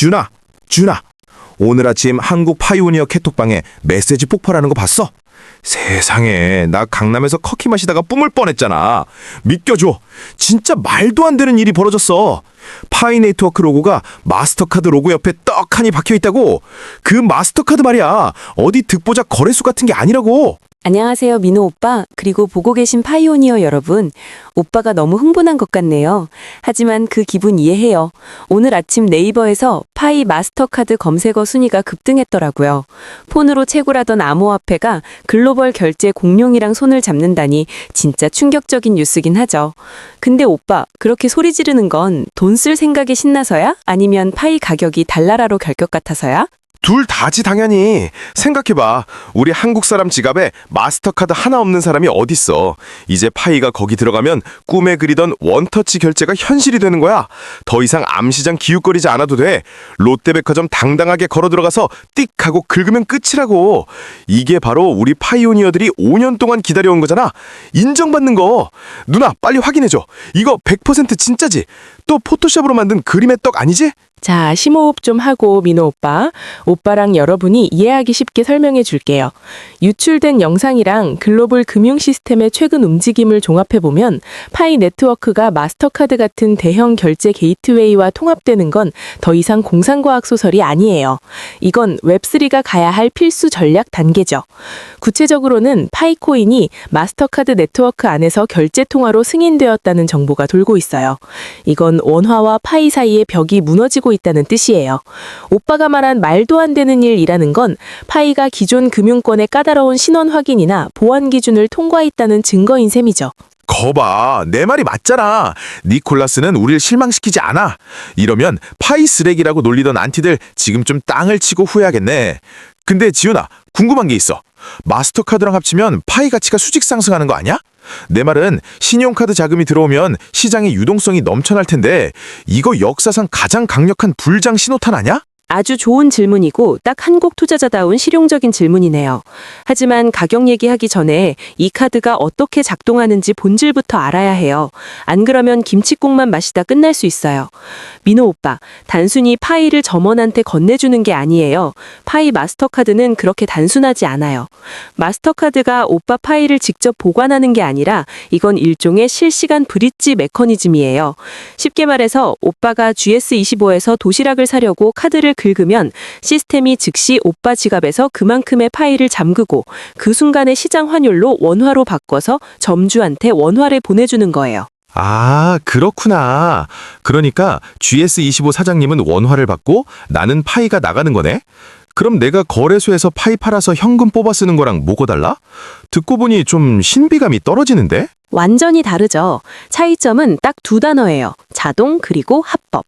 준아, 오늘 아침 한국 파이오니어 캐톡방에 메시지 폭발하는 거 봤어? 세상에, 나 강남에서 커피 마시다가 뿜을 뻔했잖아. 믿겨줘. 진짜 말도 안 되는 일이 벌어졌어. 파이 네트워크 로고가 마스터카드 로고 옆에 떡하니 박혀있다고. 그 마스터카드 말이야, 어디 득보자 거래소 같은 게 아니라고. 안녕하세요, 민호 오빠, 그리고 보고 계신 파이오니어 여러분. 오빠가 너무 흥분한 것 같네요. 하지만 그 기분 이해해요. 오늘 아침 네이버에서 파이 마스터카드 검색어 순위가 급등했더라고요. 폰으로 채굴하던 암호화폐가 글로벌 결제 공룡이랑 손을 잡는다니 진짜 충격적인 뉴스긴 하죠. 근데 오빠, 그렇게 소리 지르는 건 돈 쓸 생각에 신나서야? 아니면 파이 가격이 달나라로 갈 것 같아서야? 둘 다지 당연히. 생각해봐. 우리 한국 사람 지갑에 마스터카드 하나 없는 사람이 어딨어. 이제 파이가 거기 들어가면 꿈에 그리던 원터치 결제가 현실이 되는 거야. 더 이상 암시장 기웃거리지 않아도 돼. 롯데백화점 당당하게 걸어 들어가서 띡 하고 긁으면 끝이라고. 이게 바로 우리 파이오니어들이 5년 동안 기다려온 거잖아. 인정받는 거. 누나, 빨리 확인해줘. 이거 100% 진짜지? 또 포토샵으로 만든 그림의 떡 아니지? 자, 심호흡 좀 하고 민호 오빠. 오빠랑 여러분이 이해하기 쉽게 설명해 줄게요. 유출된 영상이랑 글로벌 금융 시스템의 최근 움직임을 종합해보면 파이 네트워크가 마스터카드 같은 대형 결제 게이트웨이와 통합되는 건 더 이상 공상과학 소설이 아니에요. 이건 웹3가 가야 할 필수 전략 단계죠. 구체적으로는 파이코인이 마스터카드 네트워크 안에서 결제 통화로 승인되었다는 정보가 돌고 있어요. 이건 원화와 파이 사이의 벽이 무너지고 있다는 뜻이에요. 오빠가 말한 말도 안 되는 일이라는 건 파이가 기존 금융권의 까다로운 신원 확인이나 보안 기준을 통과했다는 증거인 셈이죠. 거봐, 내 말이 맞잖아. 니콜라스는 우릴 실망시키지 않아. 이러면 파이 쓰레기라고 놀리던 안티들 지금 좀 땅을 치고 후회하겠네. 근데 지훈아, 궁금한 게 있어. 마스터카드랑 합치면 파이 가치가 수직 상승하는 거 아니야? 내 말은 신용카드 자금이 들어오면 시장의 유동성이 넘쳐날 텐데 이거 역사상 가장 강력한 불장 신호탄 아니야? 아주 좋은 질문이고 딱 한국 투자자다운 실용적인 질문이네요. 하지만 가격 얘기하기 전에 이 카드가 어떻게 작동하는지 본질부터 알아야 해요. 안 그러면 김칫국만 마시다 끝날 수 있어요. 민호 오빠, 단순히 파이를 점원한테 건네주는 게 아니에요. 파이 마스터카드는 그렇게 단순하지 않아요. 마스터카드가 오빠 파이를 직접 보관하는 게 아니라 이건 일종의 실시간 브릿지 메커니즘이에요. 쉽게 말해서 오빠가 GS25에서 도시락을 사려고 카드를 긁으면 시스템이 즉시 오빠 지갑에서 그만큼의 파이를 잠그고 그 순간의 시장 환율로 원화로 바꿔서 점주한테 원화를 보내주는 거예요. 아, 그렇구나. 그러니까 GS25 사장님은 원화를 받고 나는 파이가 나가는 거네? 그럼 내가 거래소에서 파이 팔아서 현금 뽑아 쓰는 거랑 뭐가 달라? 듣고 보니 좀 신비감이 떨어지는데? 완전히 다르죠. 차이점은 딱 두 단어예요. 자동 그리고 합법.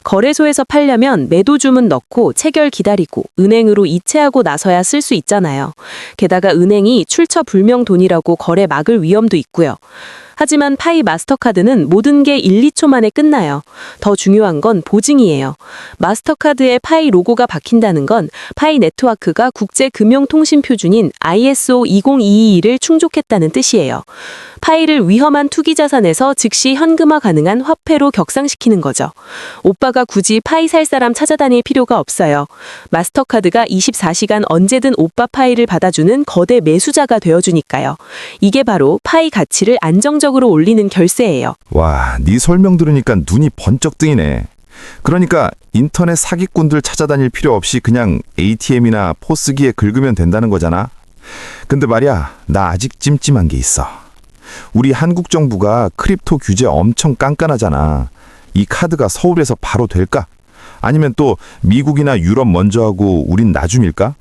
거래소에서 팔려면 매도 주문 넣고 체결 기다리고 은행으로 이체하고 나서야 쓸 수 있잖아요. 게다가 은행이 출처 불명 돈이라고 거래 막을 위험도 있고요. 하지만 파이 마스터카드는 모든 게 1, 2초 만에 끝나요. 더 중요한 건 보증이에요. 마스터카드에 파이 로고가 박힌다는 건 파이 네트워크가 국제금융통신표준인 ISO 20222를 충족했다는 뜻이에요. 파이를 위험한 투기자산에서 즉시 현금화 가능한 화폐로 격상시키는 거죠. 오빠가 굳이 파이 살 사람 찾아다닐 필요가 없어요. 마스터카드가 24시간 언제든 오빠 파이를 받아주는 거대 매수자가 되어주니까요. 이게 바로 파이 가치를 안정적으로 올리는 결세예요. 와, 네 설명 들으니까 눈이 번쩍 뜨이네. 그러니까 인터넷 사기꾼들 찾아다닐 필요 없이 그냥 ATM이나 포스기에 긁으면 된다는 거잖아. 근데 말이야, 나 아직 찜찜한 게 있어. 우리 한국 정부가 크립토 규제 엄청 깐깐하잖아. 이 카드가 서울에서 바로 될까? 아니면 또 미국이나 유럽 먼저 하고 우린 나중일까?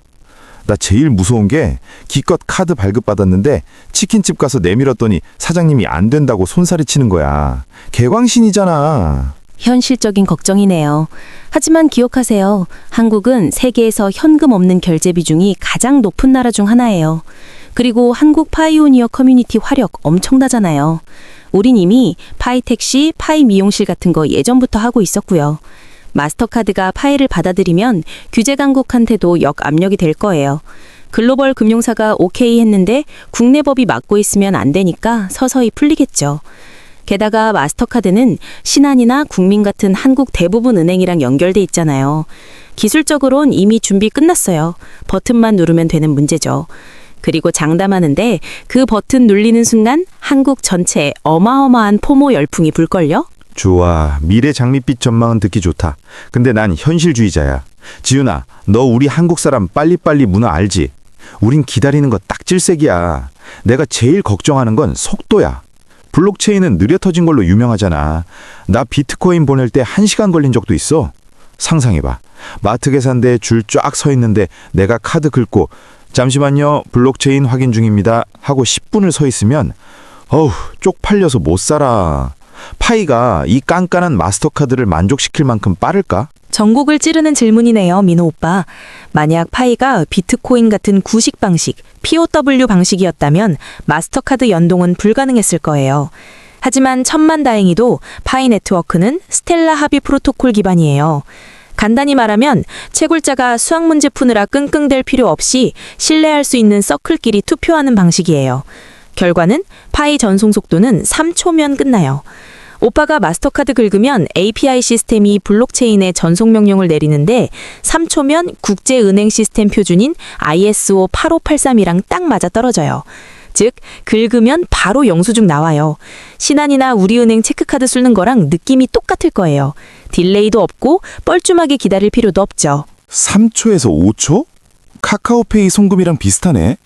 나 제일 무서운 게 기껏 카드 발급받았는데 치킨집 가서 내밀었더니 사장님이 안 된다고 손살이 치는 거야. 개광신이잖아. 현실적인 걱정이네요. 하지만 기억하세요. 한국은 세계에서 현금 없는 결제 비중이 가장 높은 나라 중 하나예요. 그리고 한국 파이오니어 커뮤니티 화력 엄청나잖아요. 우린 이미 파이 택시, 파이 미용실 같은 거 예전부터 하고 있었고요. 마스터카드가 파이를 받아들이면 규제 강국한테도 역압력이 될 거예요. 글로벌 금융사가 오케이 했는데 국내 법이 막고 있으면 안 되니까 서서히 풀리겠죠. 게다가 마스터카드는 신한이나 국민 같은 한국 대부분 은행이랑 연결돼 있잖아요. 기술적으론 이미 준비 끝났어요. 버튼만 누르면 되는 문제죠. 그리고 장담하는데 그 버튼 눌리는 순간 한국 전체에 어마어마한 포모 열풍이 불걸요? 좋아. 미래 장밋빛 전망은 듣기 좋다. 근데 난 현실주의자야. 지윤아, 너 우리 한국 사람 빨리빨리 문화 알지? 우린 기다리는 거 딱 질색이야. 내가 제일 걱정하는 건 속도야. 블록체인은 느려 터진 걸로 유명하잖아. 나 비트코인 보낼 때 1시간 걸린 적도 있어. 상상해봐. 마트 계산대에 줄 쫙 서 있는데 내가 카드 긁고 잠시만요, 블록체인 확인 중입니다 하고 10분을 서 있으면 어우, 쪽팔려서 못 살아. 파이가 이 깐깐한 마스터카드를 만족시킬 만큼 빠를까? 전곡을 찌르는 질문이네요, 민호 오빠. 만약 파이가 비트코인 같은 구식 방식, POW 방식이었다면 마스터카드 연동은 불가능했을 거예요. 하지만 천만다행히도 파이 네트워크는 스텔라 합의 프로토콜 기반이에요. 간단히 말하면 채굴자가 수학 문제 푸느라 끙끙댈 필요 없이 신뢰할 수 있는 서클끼리 투표하는 방식이에요. 결과는 파이 전송 속도는 3초면 끝나요. 오빠가 마스터카드 긁으면 API 시스템이 블록체인에 전송 명령을 내리는데 3초면 국제은행 시스템 표준인 ISO 8583이랑 딱 맞아떨어져요. 즉, 긁으면 바로 영수증 나와요. 신한이나 우리은행 체크카드 쓰는 거랑 느낌이 똑같을 거예요. 딜레이도 없고 뻘쭘하게 기다릴 필요도 없죠. 3초에서 5초? 카카오페이 송금이랑 비슷하네.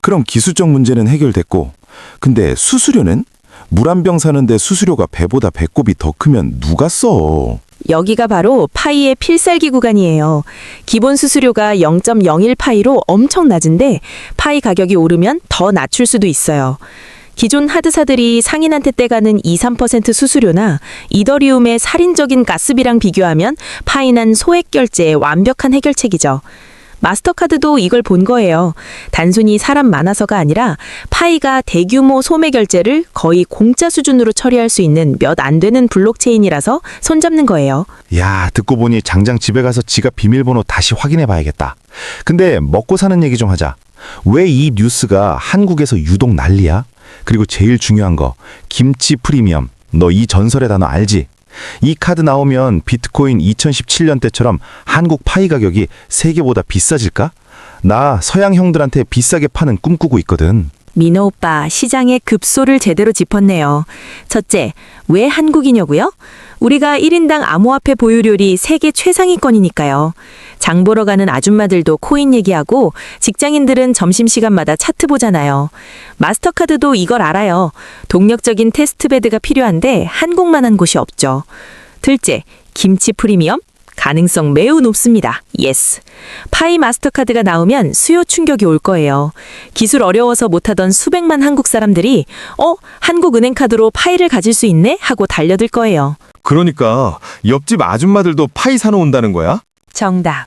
그럼 기술적 문제는 해결됐고, 근데 수수료는? 물 한 병 사는데 수수료가 배보다 배꼽이 더 크면 누가 써? 여기가 바로 파이의 필살기 구간이에요. 기본 수수료가 0.01 파이로 엄청 낮은데 파이 가격이 오르면 더 낮출 수도 있어요. 기존 하드사들이 상인한테 떼가는 2~3% 수수료나 이더리움의 살인적인 가스비랑 비교하면 파이는 소액 결제의 완벽한 해결책이죠. 마스터카드도 이걸 본 거예요. 단순히 사람 많아서가 아니라 파이가 대규모 소매 결제를 거의 공짜 수준으로 처리할 수 있는 몇 안 되는 블록체인이라서 손잡는 거예요. 야, 듣고 보니 장장 집에 가서 지갑 비밀번호 다시 확인해 봐야겠다. 근데 먹고 사는 얘기 좀 하자. 왜 이 뉴스가 한국에서 유독 난리야? 그리고 제일 중요한 거, 김치 프리미엄. 너 이 전설의 단어 알지? 이 카드 나오면 비트코인 2017년 때처럼 한국 파이 가격이 세계보다 비싸질까? 나 서양 형들한테 비싸게 파는 꿈꾸고 있거든. 민호 오빠, 시장의 급소를 제대로 짚었네요. 첫째, 왜 한국이냐고요? 우리가 1인당 암호화폐 보유율이 세계 최상위권이니까요. 장 보러 가는 아줌마들도 코인 얘기하고 직장인들은 점심시간마다 차트 보잖아요. 마스터카드도 이걸 알아요. 동력적인 테스트베드가 필요한데 한국만한 곳이 없죠. 둘째, 김치 프리미엄? 가능성 매우 높습니다. 예스. 파이 마스터카드가 나오면 수요 충격이 올 거예요. 기술 어려워서 못하던 수백만 한국 사람들이 한국은행 카드로 파이를 가질 수 있네? 하고 달려들 거예요. 그러니까 옆집 아줌마들도 파이 사놓은다는 거야? 정답.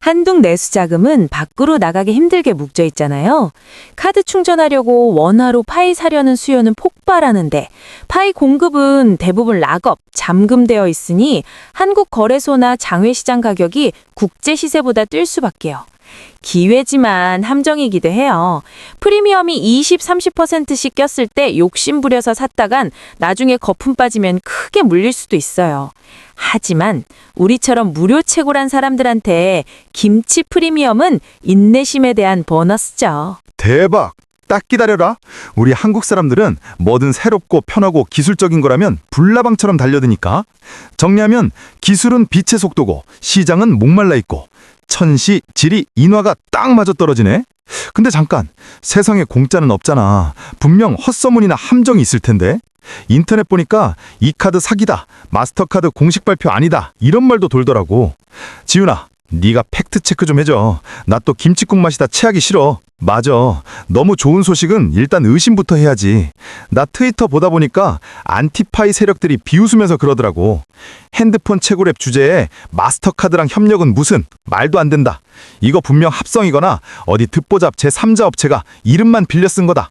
한국 내수 자금은 밖으로 나가기 힘들게 묵져 있잖아요. 카드 충전하려고 원화로 파이 사려는 수요는 폭발하는데 파이 공급은 대부분 락업, 잠금되어 있으니 한국 거래소나 장외시장 가격이 국제 시세보다 뛸 수밖에요. 기회지만 함정이기도 해요. 프리미엄이 20~30%씩 꼈을 때 욕심 부려서 샀다간 나중에 거품 빠지면 크게 물릴 수도 있어요. 하지만 우리처럼 무료 채굴한 사람들한테 김치 프리미엄은 인내심에 대한 보너스죠. 대박! 딱 기다려라. 우리 한국 사람들은 뭐든 새롭고 편하고 기술적인 거라면 불나방처럼 달려드니까. 정리하면 기술은 빛의 속도고 시장은 목말라 있고 천시, 지리, 인화가 딱 맞아떨어지네. 근데 잠깐, 세상에 공짜는 없잖아. 분명 헛소문이나 함정이 있을 텐데. 인터넷 보니까 이 카드 사기다, 마스터카드 공식 발표 아니다, 이런 말도 돌더라고. 지윤아, 네가 팩트체크 좀 해줘. 나 또 김치국 맛이다 체하기 싫어. 맞아. 너무 좋은 소식은 일단 의심부터 해야지. 나 트위터 보다 보니까 안티파이 세력들이 비웃으면서 그러더라고. 핸드폰 채굴 앱 주제에 마스터카드랑 협력은 무슨, 말도 안 된다. 이거 분명 합성이거나 어디 듣보잡 제3자 업체가 이름만 빌려 쓴 거다.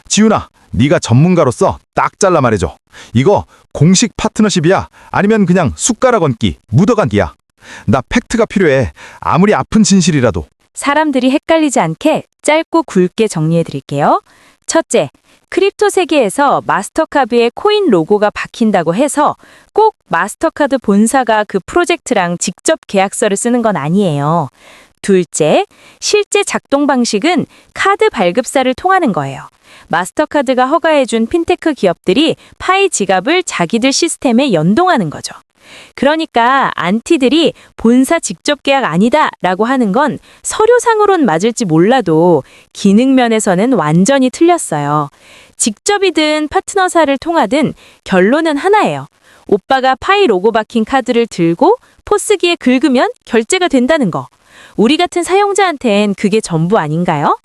지윤아, 네가 전문가로서 딱 잘라 말해줘. 이거 공식 파트너십이야? 아니면 그냥 숟가락 얹기, 묻어가기야? 나 팩트가 필요해. 아무리 아픈 진실이라도. 사람들이 헷갈리지 않게 짧고 굵게 정리해 드릴게요. 첫째, 크립토 세계에서 마스터카드에 코인 로고가 박힌다고 해서 꼭 마스터카드 본사가 그 프로젝트랑 직접 계약서를 쓰는 건 아니에요. 둘째, 실제 작동 방식은 카드 발급사를 통하는 거예요. 마스터카드가 허가해준 핀테크 기업들이 파이 지갑을 자기들 시스템에 연동하는 거죠. 그러니까 안티들이 본사 직접 계약 아니다 라고 하는 건 서류상으론 맞을지 몰라도 기능 면에서는 완전히 틀렸어요. 직접이든 파트너사를 통하든 결론은 하나예요. 오빠가 파이 로고 박힌 카드를 들고 포스기에 긁으면 결제가 된다는 거. 우리 같은 사용자한텐 그게 전부 아닌가요?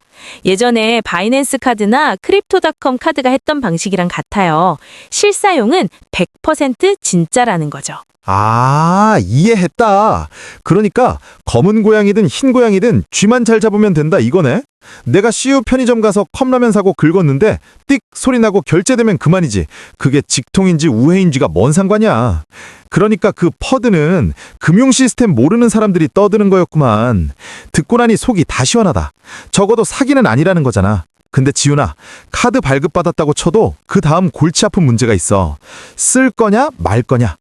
예전에 바이낸스 카드나 크립토닷컴 카드가 했던 방식이랑 같아요. 실사용은 100% 진짜라는 거죠. 아, 이해했다. 그러니까 검은 고양이든 흰 고양이든 쥐만 잘 잡으면 된다 이거네. 내가 CU 편의점 가서 컵라면 사고 긁었는데 띡 소리 나고 결제되면 그만이지. 그게 직통인지 우회인지가 뭔 상관이야. 그러니까 그 퍼드는 금융 시스템 모르는 사람들이 떠드는 거였구만. 듣고 나니 속이 다 시원하다. 적어도 사기는 아니라는 거잖아. 근데 지훈아, 카드 발급받았다고 쳐도 그 다음 골치 아픈 문제가 있어. 쓸 거냐 말 거냐.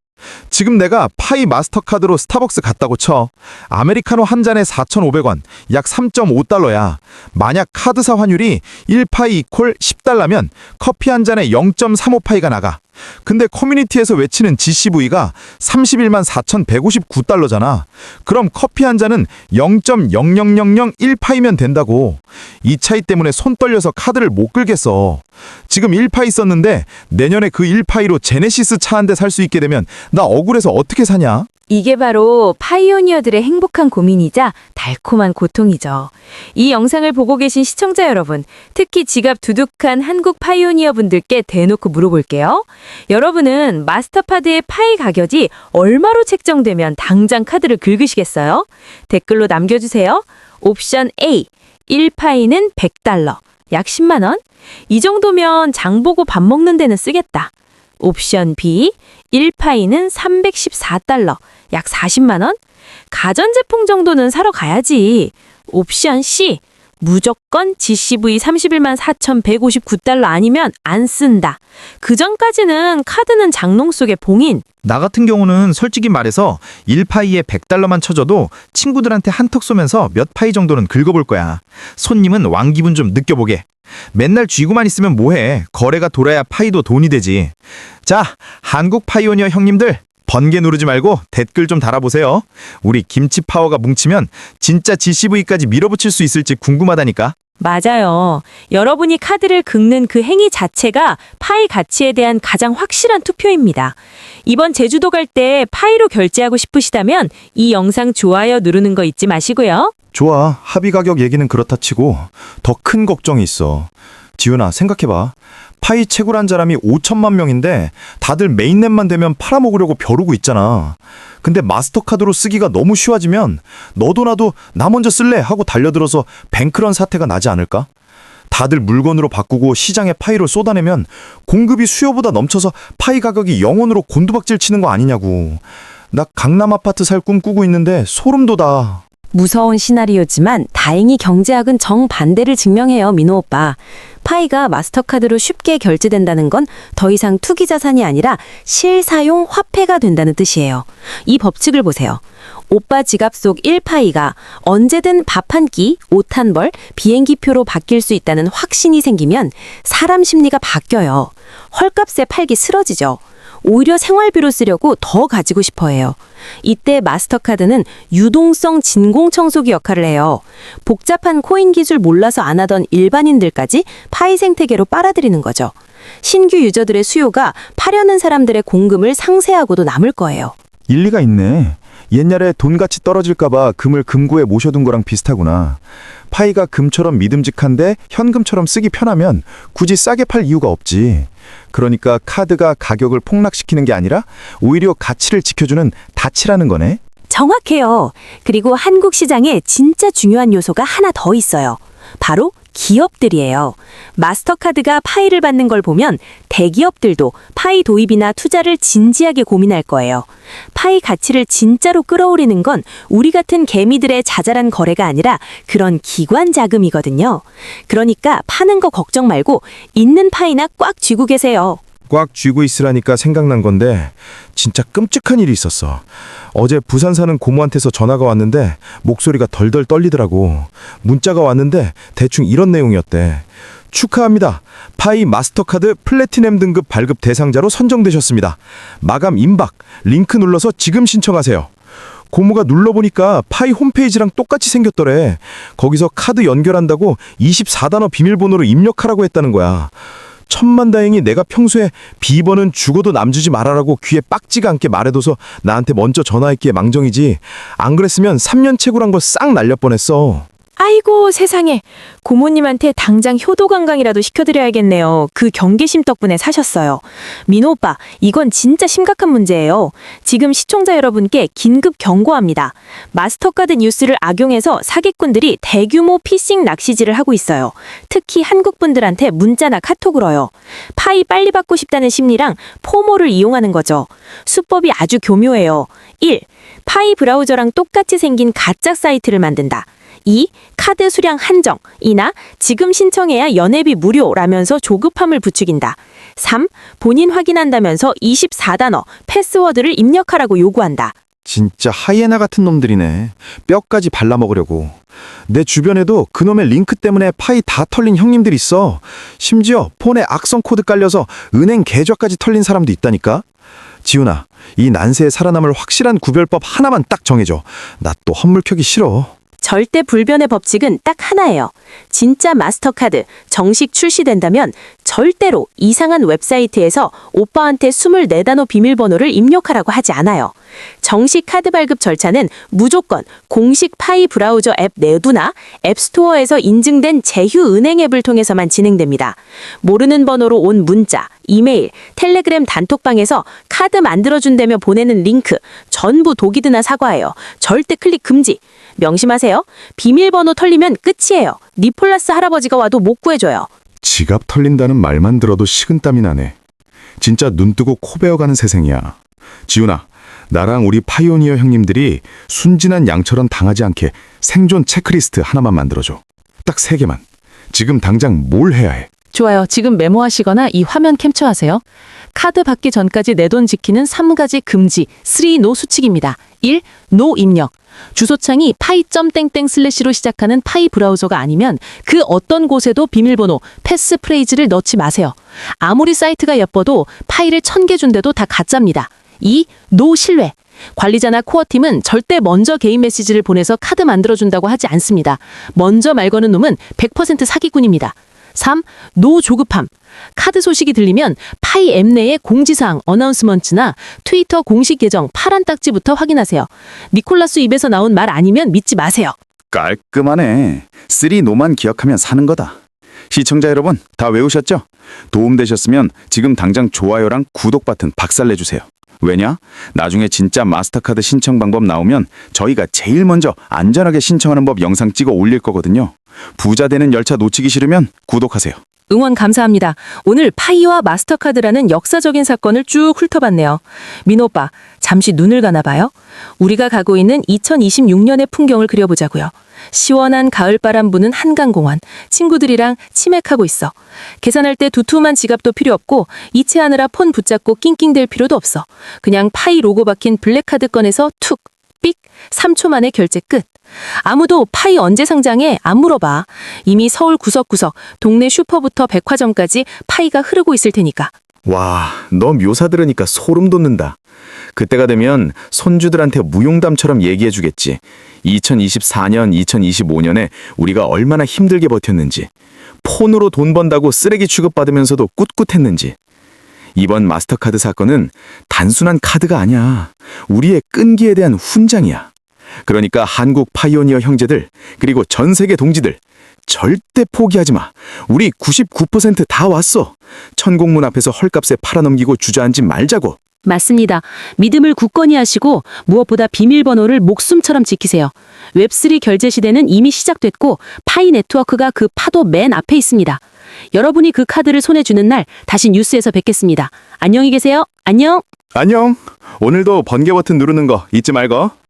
지금 내가 파이 마스터카드로 스타벅스 갔다고 쳐. 아메리카노 한 잔에 4,500원, 약 3.5달러야. 만약 카드사 환율이 1파이 이퀄 10달러면 커피 한 잔에 0.35파이가 나가. 근데 커뮤니티에서 외치는 GCV가 31만 4,159달러잖아. 그럼 커피 한 잔은 0.00001파이면 된다고. 이 차이 때문에 손 떨려서 카드를 못 긁겠어. 지금 1파이 썼는데 내년에 그 1파이로 제네시스 차 한 대 살 수 있게 되면 나 억울해서 어떻게 사냐? 이게 바로 파이오니어들의 행복한 고민이자 달콤한 고통이죠. 이 영상을 보고 계신 시청자 여러분, 특히 지갑 두둑한 한국 파이오니어 분들께 대놓고 물어볼게요. 여러분은 마스터카드의 파이 가격이 얼마로 책정되면 당장 카드를 긁으시겠어요? 댓글로 남겨주세요. 옵션 A, 1파이는 100달러, 약 10만 원? 이 정도면 장 보고 밥 먹는 데는 쓰겠다. 옵션 B, 1파이는 314달러, 약 40만 원? 가전제품 정도는 사러 가야지. 옵션 C, 무조건 GCV 31만 4,159달러 아니면 안 쓴다. 그 전까지는 카드는 장롱 속의 봉인. 나 같은 경우는 솔직히 말해서 1파이에 100달러만 쳐줘도 친구들한테 한턱 쏘면서 몇 파이 정도는 긁어볼 거야. 손님은 왕 기분 좀 느껴보게. 맨날 쥐고만 있으면 뭐해. 거래가 돌아야 파이도 돈이 되지. 자, 한국 파이오니어 형님들, 번개 누르지 말고 댓글 좀 달아보세요. 우리 김치 파워가 뭉치면 진짜 GCV까지 밀어붙일 수 있을지 궁금하다니까. 맞아요. 여러분이 카드를 긁는 그 행위 자체가 파이 가치에 대한 가장 확실한 투표입니다. 이번 제주도 갈 때 파이로 결제하고 싶으시다면 이 영상 좋아요 누르는 거 잊지 마시고요. 좋아, 합의 가격 얘기는 그렇다 치고 더 큰 걱정이 있어. 지훈아, 생각해봐. 파이 채굴한 사람이 5천만 명인데 다들 메인넷만 되면 팔아먹으려고 벼르고 있잖아. 근데 마스터카드로 쓰기가 너무 쉬워지면 너도 나도 나 먼저 쓸래 하고 달려들어서 뱅크런 사태가 나지 않을까? 다들 물건으로 바꾸고 시장에 파이를 쏟아내면 공급이 수요보다 넘쳐서 파이 가격이 영원으로 곤두박질 치는 거 아니냐고. 나 강남 아파트 살 꿈 꾸고 있는데 소름 돋아. 무서운 시나리오지만 다행히 경제학은 정반대를 증명해요, 민호 오빠. 파이가 마스터카드로 쉽게 결제된다는 건 더 이상 투기 자산이 아니라 실사용 화폐가 된다는 뜻이에요. 이 법칙을 보세요. 오빠 지갑 속 1파이가 언제든 밥 한 끼, 옷 한 벌, 비행기표로 바뀔 수 있다는 확신이 생기면 사람 심리가 바뀌어요. 헐값에 팔기 싫어지죠. 오히려 생활비로 쓰려고 더 가지고 싶어 해요. 이때 마스터카드는 유동성 진공청소기 역할을 해요. 복잡한 코인 기술 몰라서 안 하던 일반인들까지 파이 생태계로 빨아들이는 거죠. 신규 유저들의 수요가 파려는 사람들의 공금을 상쇄하고도 남을 거예요. 일리가 있네. 옛날에 돈가치 떨어질까봐 금을 금고에 모셔둔 거랑 비슷하구나. 파이가 금처럼 믿음직한데 현금처럼 쓰기 편하면 굳이 싸게 팔 이유가 없지. 그러니까 카드가 가격을 폭락시키는 게 아니라 오히려 가치를 지켜주는 닻이라는 거네. 정확해요. 그리고 한국 시장에 진짜 중요한 요소가 하나 더 있어요. 바로 기업들이에요. 마스터카드가 파이를 받는 걸 보면 대기업들도 파이 도입이나 투자를 진지하게 고민할 거예요. 파이 가치를 진짜로 끌어올리는 건 우리 같은 개미들의 자잘한 거래가 아니라 그런 기관 자금이거든요. 그러니까 파는 거 걱정 말고 있는 파이나 꽉 쥐고 계세요. 꽉 쥐고 있으라니까 생각난 건데 진짜 끔찍한 일이 있었어. 어제 부산 사는 고모한테서 전화가 왔는데 목소리가 덜덜 떨리더라고. 문자가 왔는데 대충 이런 내용이었대. 축하합니다. 파이 마스터카드 플래티넘 등급 발급 대상자로 선정되셨습니다. 마감 임박. 링크 눌러서 지금 신청하세요. 고모가 눌러보니까 파이 홈페이지랑 똑같이 생겼더래. 거기서 카드 연결한다고 24단어 비밀번호를 입력하라고 했다는 거야. 천만다행히 내가 평소에 비번은 죽어도 남주지 말아라고 귀에 빡지가 않게 말해둬서 나한테 먼저 전화했기에 망정이지. 안 그랬으면 3년 채굴한 거 싹 날려 뻔했어. 아이고 세상에. 고모님한테 당장 효도 관광이라도 시켜드려야겠네요. 그 경계심 덕분에 사셨어요. 민호 오빠, 이건 진짜 심각한 문제예요. 지금 시청자 여러분께 긴급 경고합니다. 마스터카드 뉴스를 악용해서 사기꾼들이 대규모 피싱 낚시질을 하고 있어요. 특히 한국 분들한테 문자나 카톡을 어요. 파이 빨리 받고 싶다는 심리랑 포모를 이용하는 거죠. 수법이 아주 교묘해요. 1. 파이 브라우저랑 똑같이 생긴 가짜 사이트를 만든다. 2. 카드 수량 한정, 이나 지금 신청해야 연회비 무료라면서 조급함을 부추긴다. 3. 본인 확인한다면서 24단어 패스워드를 입력하라고 요구한다. 진짜 하이에나 같은 놈들이네. 뼈까지 발라먹으려고. 내 주변에도 그놈의 링크 때문에 파이 다 털린 형님들 있어. 심지어 폰에 악성 코드 깔려서 은행 계좌까지 털린 사람도 있다니까. 지훈아, 이 난세에 살아남을 확실한 구별법 하나만 딱 정해줘. 나 또 헛물켜기 싫어. 절대 불변의 법칙은 딱 하나예요. 진짜 마스터카드 정식 출시된다면 절대로 이상한 웹사이트에서 오빠한테 24단어 비밀번호를 입력하라고 하지 않아요. 정식 카드 발급 절차는 무조건 공식 파이 브라우저 앱 내두나 앱스토어에서 인증된 제휴 은행 앱을 통해서만 진행됩니다. 모르는 번호로 온 문자, 이메일, 텔레그램 단톡방에서 카드 만들어준다며 보내는 링크 전부 독이드나 사과예요. 절대 클릭 금지. 명심하세요. 비밀번호 털리면 끝이에요. 니콜라스 할아버지가 와도 못 구해줘요. 지갑 털린다는 말만 들어도 식은땀이 나네. 진짜 눈 뜨고 코 베어가는 세상이야. 지훈아, 나랑 우리 파이오니어 형님들이 순진한 양처럼 당하지 않게 생존 체크리스트 하나만 만들어줘. 딱 3개만. 지금 당장 뭘 해야 해? 좋아요. 지금 메모하시거나 이 화면 캡처하세요. 카드 받기 전까지 내 돈 지키는 3가지 금지, 3NO 수칙입니다. 1. 노 입력. 주소창이 파이.땡땡/로 시작하는 파이 브라우저가 아니면 그 어떤 곳에도 비밀번호, 패스프레이즈를 넣지 마세요. 아무리 사이트가 예뻐도 파이를 1000개 준데도 다 가짜입니다. 2. 노 신뢰. 관리자나 코어팀은 절대 먼저 개인 메시지를 보내서 카드 만들어준다고 하지 않습니다. 먼저 말 거는 놈은 100% 사기꾼입니다. 3. 노 조급함. 카드 소식이 들리면 파이 앱 내의 공지사항, 어나운스먼트나 트위터 공식 계정 파란 딱지부터 확인하세요. 니콜라스 입에서 나온 말 아니면 믿지 마세요. 깔끔하네. 3노만 기억하면 사는 거다. 시청자 여러분, 다 외우셨죠? 도움되셨으면 지금 당장 좋아요랑 구독 버튼 박살내주세요. 왜냐? 나중에 진짜 마스터카드 신청 방법 나오면 저희가 제일 먼저 안전하게 신청하는 법 영상 찍어 올릴 거거든요. 부자 되는 열차 놓치기 싫으면 구독하세요. 응원 감사합니다. 오늘 파이와 마스터카드라는 역사적인 사건을 쭉 훑어봤네요. 민호 오빠, 잠시 눈을 감아 봐요. 우리가 가고 있는 2026년의 풍경을 그려보자고요. 시원한 가을바람 부는 한강공원, 친구들이랑 치맥하고 있어. 계산할 때 두툼한 지갑도 필요 없고 이체하느라 폰 붙잡고 낑낑댈 필요도 없어. 그냥 파이 로고 박힌 블랙카드 꺼내서 툭, 삑, 3초 만에 결제 끝. 아무도 파이 언제 상장해? 안 물어봐. 이미 서울 구석구석, 동네 슈퍼부터 백화점까지 파이가 흐르고 있을 테니까. 와, 너 묘사 들으니까 소름 돋는다. 그때가 되면 손주들한테 무용담처럼 얘기해주겠지. 2024년, 2025년에 우리가 얼마나 힘들게 버텼는지. 폰으로 돈 번다고 쓰레기 취급받으면서도 꿋꿋했는지. 이번 마스터카드 사건은 단순한 카드가 아니야. 우리의 끈기에 대한 훈장이야. 그러니까 한국 파이오니어 형제들, 그리고 전 세계 동지들, 절대 포기하지 마. 우리 99% 다 왔어. 천공문 앞에서 헐값에 팔아넘기고 주저앉지 말자고. 맞습니다. 믿음을 굳건히 하시고 무엇보다 비밀번호를 목숨처럼 지키세요. 웹3 결제 시대는 이미 시작됐고 파이 네트워크가 그 파도 맨 앞에 있습니다. 여러분이 그 카드를 손에 쥐는 날 다시 뉴스에서 뵙겠습니다. 안녕히 계세요. 안녕. 안녕. 오늘도 번개 버튼 누르는 거 잊지 말고.